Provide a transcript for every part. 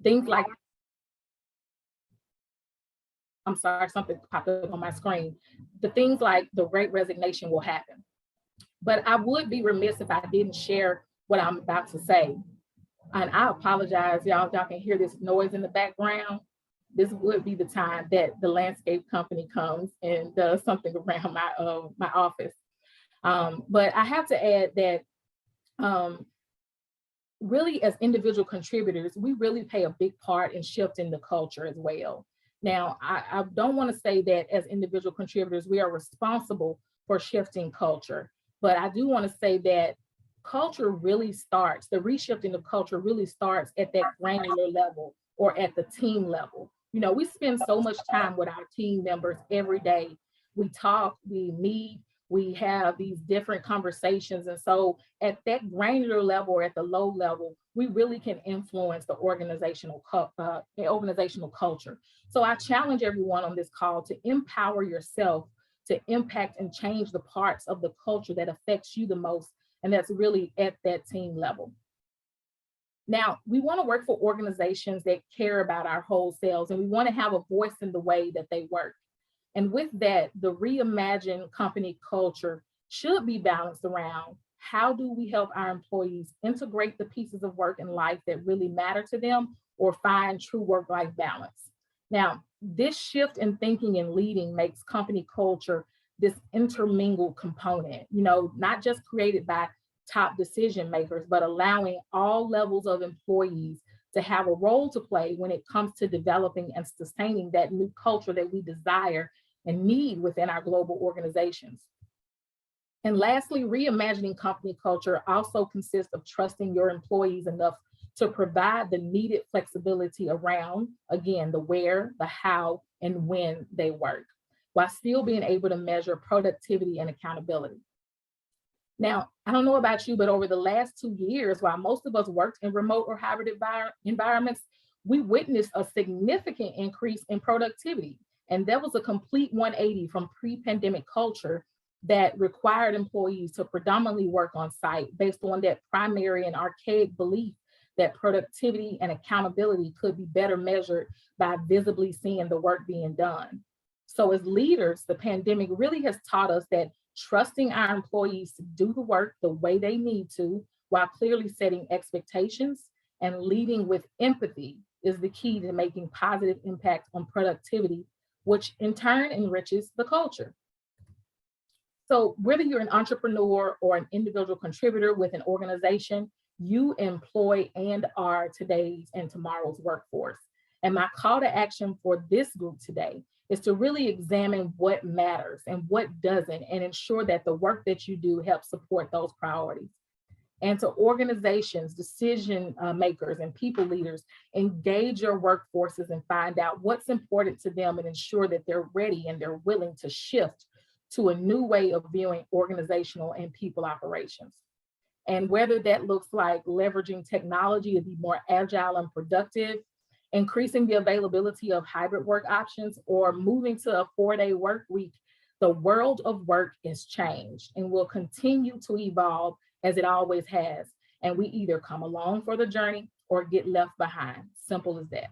things like, I'm sorry, something popped up on my screen. The things like the Great Resignation will happen. But I would be remiss if I didn't share what I'm about to say. And I apologize, y'all, if y'all can hear this noise in the background. This would be the time that the landscape company comes and does something around my office. But I have to add that really, as individual contributors, we really play a big part in shifting the culture as well. Now, I don't want to say that as individual contributors, we are responsible for shifting culture, but I do want to say that culture really starts, the reshifting of culture really starts at that granular level or at the team level. You know, we spend so much time with our team members every day. We talk, we meet, we have these different conversations. And so at that granular level or at the low level, we really can influence the organizational culture. So I challenge everyone on this call to empower yourself to impact and change the parts of the culture that affects you the most. And that's really at that team level. Now, we want to work for organizations that care about our whole selves, and we want to have a voice in the way that they work. And with that, the reimagined company culture should be balanced around how do we help our employees integrate the pieces of work and life that really matter to them or find true work-life balance. Now, this shift in thinking and leading makes company culture this intermingled component, you know, not just created by top decision makers, but allowing all levels of employees to have a role to play when it comes to developing and sustaining that new culture that we desire and need within our global organizations. And lastly, reimagining company culture also consists of trusting your employees enough to provide the needed flexibility around, again, the where, the how, and when they work, while still being able to measure productivity and accountability. Now, I don't know about you, but over the last 2 years, while most of us worked in remote or hybrid environments, we witnessed a significant increase in productivity. And that was a complete 180 from pre-pandemic culture that required employees to predominantly work on site based on that primary and archaic belief that productivity and accountability could be better measured by visibly seeing the work being done. So as leaders, the pandemic really has taught us that trusting our employees to do the work the way they need to, while clearly setting expectations and leading with empathy, is the key to making positive impact on productivity, which in turn enriches the culture. So whether you're an entrepreneur or an individual contributor with an organization, you employ and are today's and tomorrow's workforce. And my call to action for this group today is to really examine what matters and what doesn't, and ensure that the work that you do helps support those priorities. And to organizations, decision makers, and people leaders, engage your workforces and find out what's important to them and ensure that they're ready and they're willing to shift to a new way of viewing organizational and people operations. And whether that looks like leveraging technology to be more agile and productive, increasing the availability of hybrid work options, or moving to a 4-day work week, the world of work is changed and will continue to evolve as it always has. And we either come along for the journey or get left behind. Simple as that.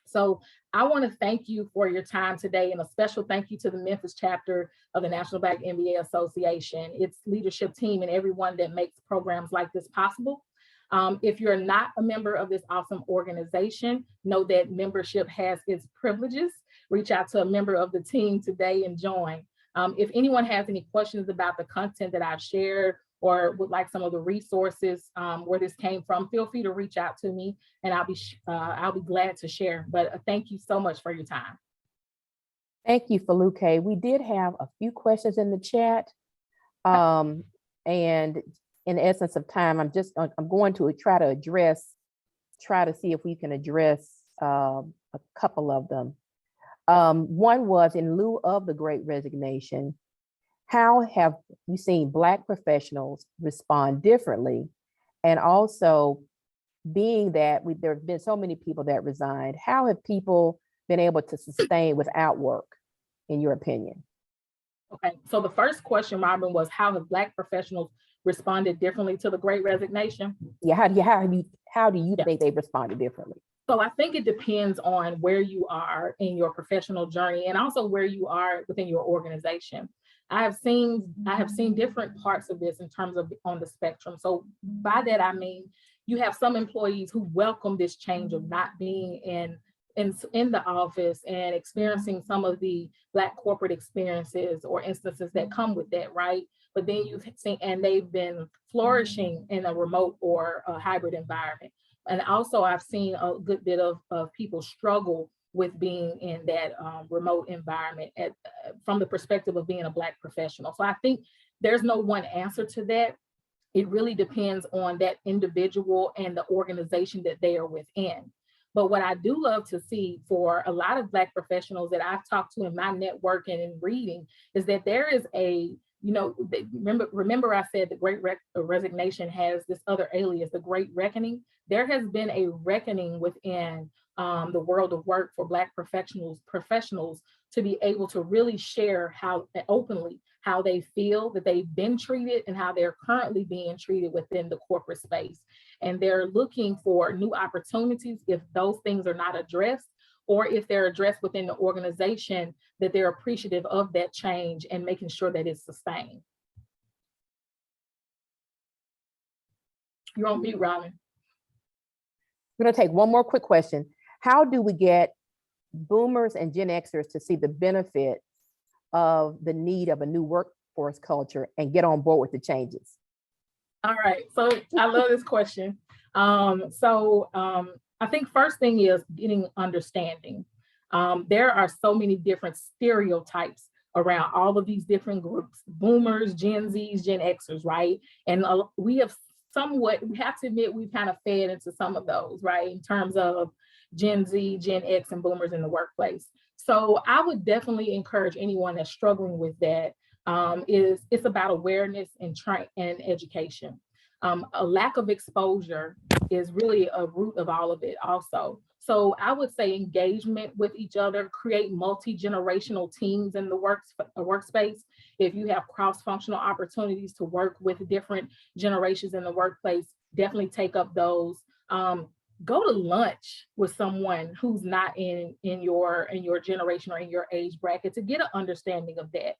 So I want to thank you for your time today, and a special thank you to the Memphis chapter of the National Black MBA Association, its leadership team, and everyone that makes programs like this possible. If you're not a member of this awesome organization, know that membership has its privileges. Reach out to a member of the team today and join. If anyone has any questions about the content that I've shared or would like some of the resources where this came from, feel free to reach out to me, and I'll be glad to share. But thank you so much for your time. Thank you, Foluke. We did have a few questions in the chat, and in the essence of time, I'm going to try to see if we can address a couple of them. One was, in lieu of the Great Resignation, how have you seen Black professionals respond differently? And also, being that there have been so many people that resigned, how have people been able to sustain without work, in your opinion? Okay, so the first question, Robin, was how have Black professionals responded differently to the Great Resignation? Yeah, how do you think they responded differently? So I think it depends on where you are in your professional journey and also where you are within your organization. I have seen different parts of this in terms of on the spectrum. So by that, I mean, you have some employees who welcome this change of not being in the office and experiencing some of the Black corporate experiences or instances that come with that, right? But then you've seen, and they've been flourishing in a remote or a hybrid environment. And also I've seen a good bit of people struggle with being in that remote environment from the perspective of being a Black professional. So I think there's no one answer to that. It really depends on that individual and the organization that they are within. But what I do love to see for a lot of Black professionals that I've talked to in my networking and reading is that there is remember I said the Great Resignation has this other alias, the Great Reckoning. There has been a reckoning within the world of work for Black professionals to be able to really share openly how they feel that they've been treated and how they're currently being treated within the corporate space. And they're looking for new opportunities if those things are not addressed, or if they're addressed within the organization, that they're appreciative of that change and making sure that it's sustained. You're on mute, Robin. We're going to take one more quick question. How do we get boomers and Gen Xers to see the benefit of the need of a new workforce culture and get on board with the changes? All right, so I love this question. I think first thing is getting understanding. There are so many different stereotypes around all of these different groups, boomers, Gen Zs, Gen Xers, right? And we have to admit, we've kind of fed into some of those, right? In terms of Gen Z, Gen X, and boomers in the workplace. So I would definitely encourage anyone that's struggling with that. It's about awareness and education. A lack of exposure is really a root of all of it also. So I would say engagement with each other, create multi-generational teams in the workspace. If you have cross-functional opportunities to work with different generations in the workplace, definitely take up those. Go to lunch with someone who's not in your generation or in your age bracket to get an understanding of that.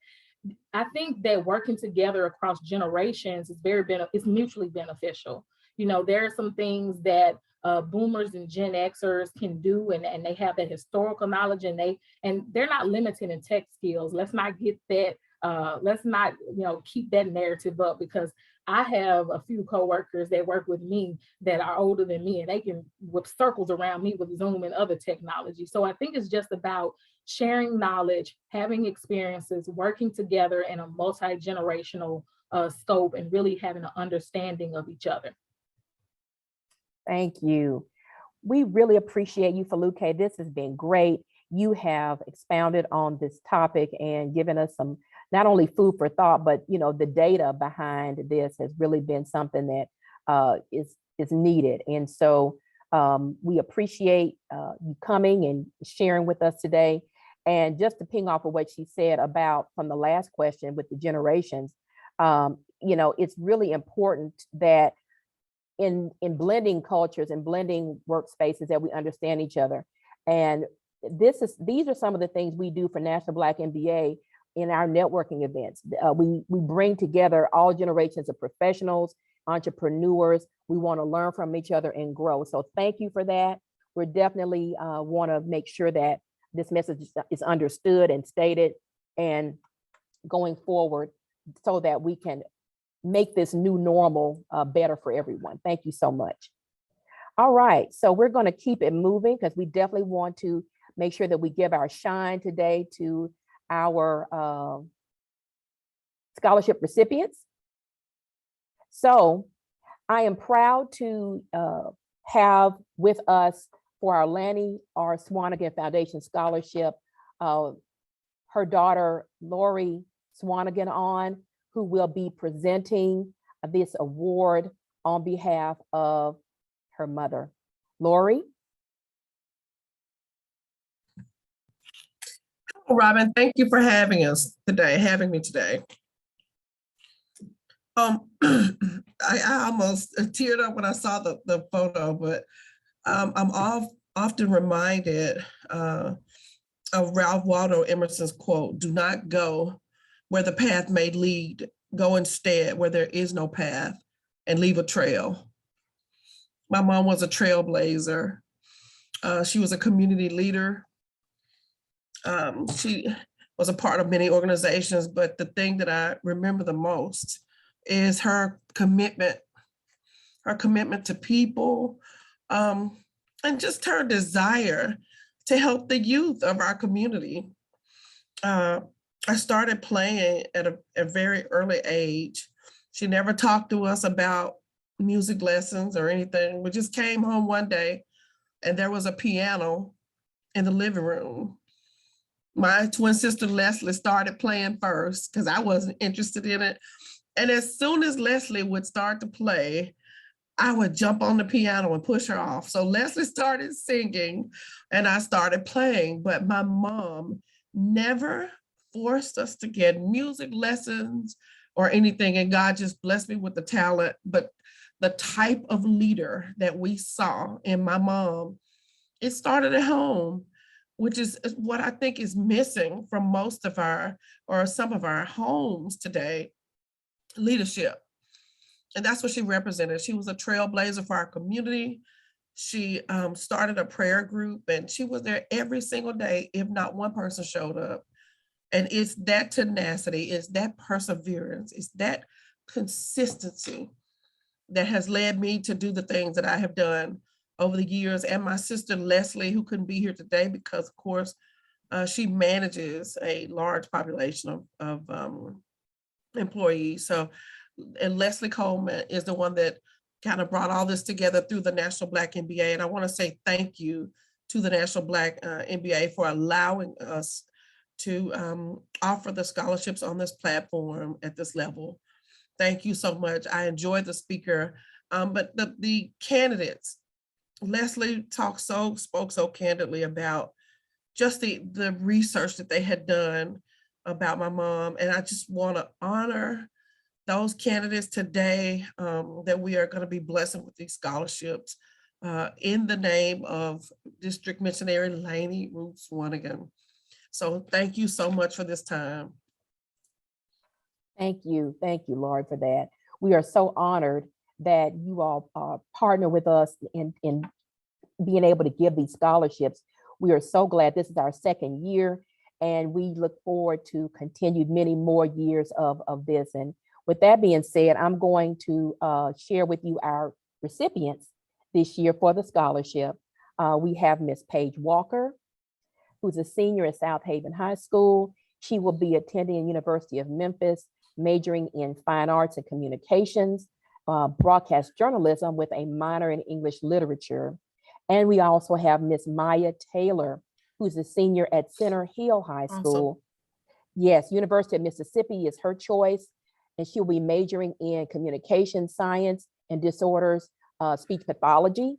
I think that working together across generations is mutually beneficial. You know, there are some things that boomers and Gen Xers can do, and they have that historical knowledge, and they're not limited in tech skills. Let's not get that. Let's not keep that narrative up, because I have a few coworkers that work with me that are older than me, and they can whip circles around me with Zoom and other technology. So I think it's just about sharing knowledge, having experiences, working together in a multi-generational scope, and really having an understanding of each other. Thank you. We really appreciate you, Foluke. This has been great. You have expounded on this topic and given us some, not only food for thought, but the data behind this has really been something that is needed. And so we appreciate you coming and sharing with us today. And just to ping off of what she said about from the last question with the generations, it's really important that in blending cultures and blending workspaces that we understand each other. And these are some of the things we do for National Black MBA in our networking events. We bring together all generations of professionals, entrepreneurs. We want to learn from each other and grow. So thank you for that. We're definitely want to make sure that this message is understood and stated and going forward, so that we can make this new normal better for everyone. Thank you so much. All right, so we're going to keep it moving, because we definitely want to make sure that we give our shine today to our scholarship recipients. So I am proud to have with us for our Lanny R. Swanigan Foundation Scholarship, her daughter, Lori Swanigan, who will be presenting this award on behalf of her mother. Lori? Robin, thank you for having me today. I almost teared up when I saw the photo, but I'm often reminded of Ralph Waldo Emerson's quote, "Do not go where the path may lead, go instead where there is no path and leave a trail." My mom was a trailblazer. She was a community leader. She was a part of many organizations, but the thing that I remember the most is her commitment to people, and just her desire to help the youth of our community. I started playing at a very early age. She never talked to us about music lessons or anything. We just came home one day and there was a piano in the living room. My twin sister Leslie started playing first because I wasn't interested in it. And as soon as Leslie would start to play, I would jump on the piano and push her off. So Leslie started singing and I started playing, but my mom never forced us to get music lessons or anything. And God just blessed me with the talent. But the type of leader that we saw in my mom, it started at home, which is what I think is missing from most of our, or some of our homes today, leadership. And that's what she represented. She was a trailblazer for our community. She started a prayer group and she was there every single day, if not one person showed up. And it's that tenacity, it's that perseverance, it's that consistency that has led me to do the things that I have done over the years. And my sister Leslie, who couldn't be here today because, of course, she manages a large population of employees. So, and Leslie Coleman is the one that kind of brought all this together through the National Black MBA. And I want to say thank you to the National Black MBA for allowing us to offer the scholarships on this platform at this level. Thank you so much. I enjoyed the speaker, but the candidates, Leslie spoke so candidly about just the research that they had done about my mom. And I just want to honor those candidates today, that we are going to be blessing with these scholarships in the name of District Missionary Lainey Roots Wanigan. So thank you so much for this time. Thank you, Lord, for that. We are so honored that you all partner with us in being able to give these scholarships. We are so glad this is our second year, and we look forward to continued many more years of this. And with that being said, I'm going to share with you our recipients this year for the scholarship. We have Miss Paige Walker, who's a senior at South Haven High School. She will be attending University of Memphis, majoring in fine arts and communications, broadcast journalism with a minor in English literature. And we also have Miss Maya Taylor, who's a senior at Center Hill High School. Awesome. Yes, University of Mississippi is her choice, and she'll be majoring in communication science and disorders, speech pathology,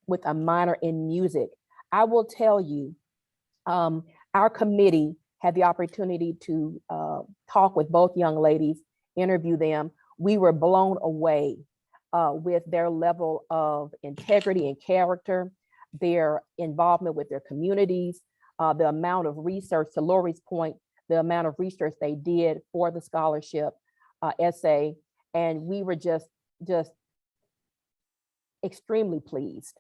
with a minor in music. I will tell you, our committee had the opportunity to talk with both young ladies, interview them. We were blown away with their level of integrity and character, their involvement with their communities, the amount of research, to Lori's point, the amount of research they did for the scholarship essay. And we were just extremely pleased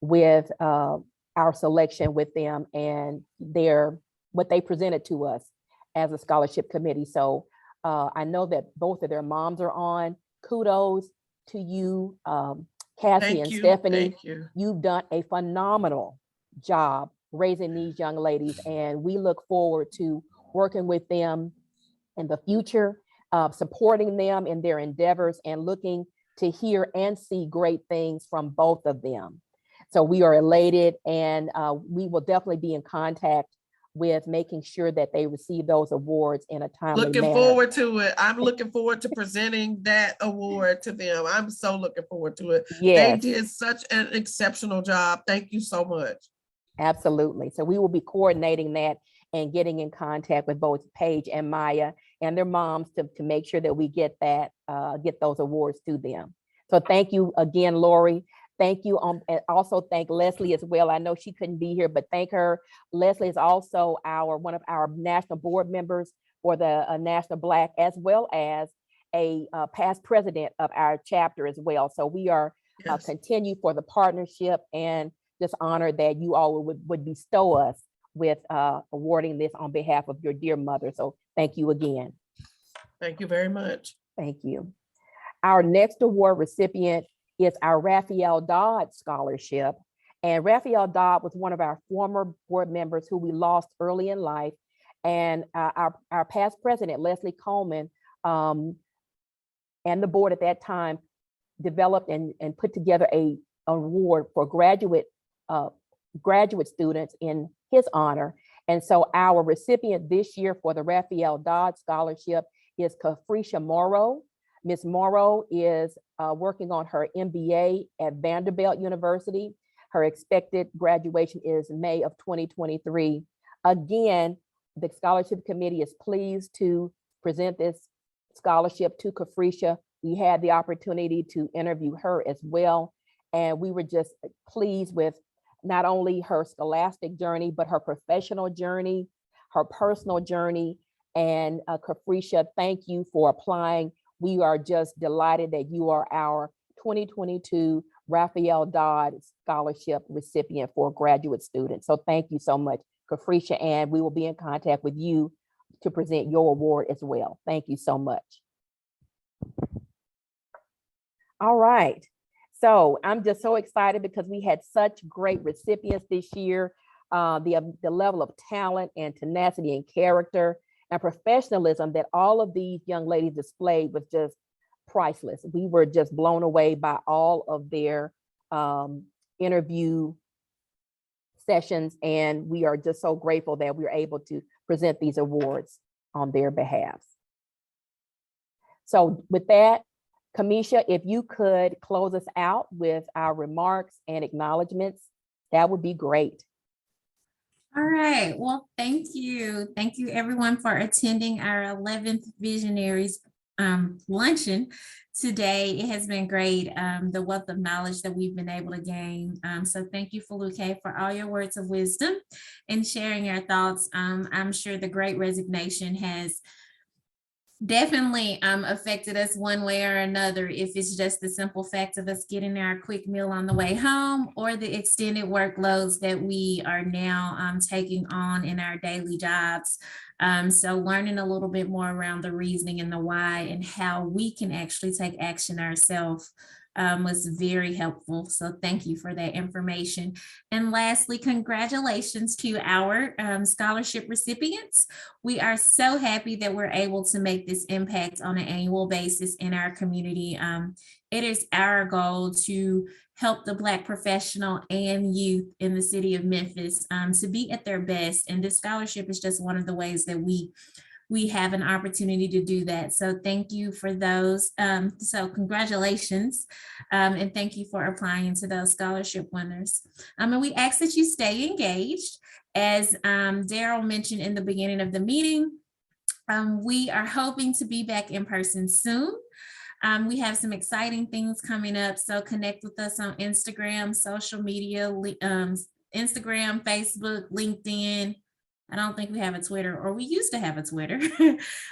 with our selection with them and what they presented to us as a scholarship committee. So I know that both of their moms are on. Kudos to you, Cassie and Stephanie. You've done a phenomenal job raising these young ladies, and we look forward to working with them in the future, supporting them in their endeavors, and looking to hear and see great things from both of them. So we are elated, and we will definitely be in contact with making sure that they receive those awards in a timely manner. Looking forward to it. I'm looking forward to presenting that award to them. I'm so looking forward to it. Yes. They did such an exceptional job. Thank you so much. Absolutely. So we will be coordinating that and getting in contact with both Paige and Maya. and their moms to make sure that we get that, get those awards to them. So thank you again, Lori. Thank you. And also thank Leslie as well. I know she couldn't be here, but thank her. Leslie is also one of our national board members for the National Black, as well as a past president of our chapter as well. So we are Yes. continue for the partnership, and just honored that you all would bestow us with awarding this on behalf of your dear mother. So thank you again. Thank you very much. Thank you. Our next award recipient is our Raphael Dodd Scholarship. And Raphael Dodd was one of our former board members who we lost early in life. And our past president, Leslie Coleman, and the board at that time developed and put together an award for graduate students in his honor. And so our recipient this year for the Raphael Dodd Scholarship is Kafrisha Morrow. Ms. Morrow is working on her MBA at Vanderbilt University. Her expected graduation is May of 2023. Again, the scholarship committee is pleased to present this scholarship to Kafrisha. We had the opportunity to interview her as well, and we were just pleased with not only her scholastic journey, but her professional journey, her personal journey. And Kafrisha, thank you for applying. We are just delighted that you are our 2022 Raphael Dodd Scholarship recipient for graduate students. So thank you so much, Kafrisha, and we will be in contact with you to present your award as well. Thank you so much. All right. So I'm just so excited because we had such great recipients this year. The level of talent and tenacity and character and professionalism that all of these young ladies displayed was just priceless. We were just blown away by all of their interview sessions, and we are just so grateful that we were able to present these awards on their behalf. So with that, Kamisha, if you could close us out with our remarks and acknowledgements, that would be great. All right. Well, thank you. Thank you everyone for attending our 11th Visionaries luncheon today. It has been great, the wealth of knowledge that we've been able to gain. So thank you, Foluke, for all your words of wisdom and sharing your thoughts. I'm sure the Great Resignation has definitely affected us one way or another, if it's just the simple fact of us getting our quick meal on the way home, or the extended workloads that we are now taking on in our daily jobs. So learning a little bit more around the reasoning and the why and how we can actually take action ourselves was very helpful. So thank you for that information. And lastly, congratulations to our scholarship recipients. We are so happy that we're able to make this impact on an annual basis in our community. It is our goal to help the Black professional and youth in the city of Memphis to be at their best. And this scholarship is just one of the ways that we have an opportunity to do that. So thank you for those. So congratulations, and thank you for applying to those scholarship winners. And we ask that you stay engaged. As Daryl mentioned in the beginning of the meeting, we are hoping to be back in person soon. We have some exciting things coming up, so connect with us on Instagram, social media, Instagram, Facebook, LinkedIn. I don't think we have a Twitter, or we used to have a Twitter,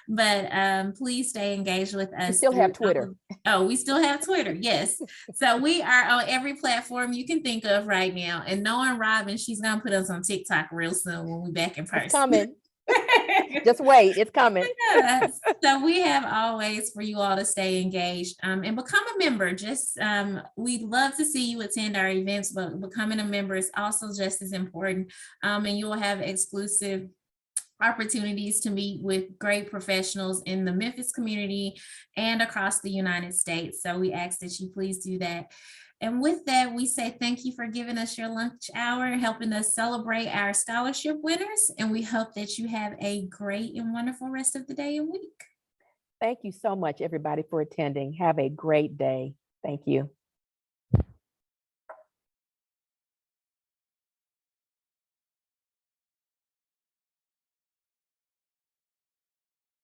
but please stay engaged with us. We still have Twitter. Oh, we still have Twitter, yes. So we are on every platform you can think of right now. And knowing Robin, she's gonna put us on TikTok real soon when we're back in person. It's coming. Just wait, it's coming. Yes. So we have always for you all to stay engaged and become a member. Just we'd love to see you attend our events, but becoming a member is also just as important. And you will have exclusive opportunities to meet with great professionals in the Memphis community and across the United States. So we ask that you please do that. And with that, we say thank you for giving us your lunch hour, helping us celebrate our scholarship winners. And we hope that you have a great and wonderful rest of the day and week. Thank you so much, everybody, for attending. Have a great day. Thank you.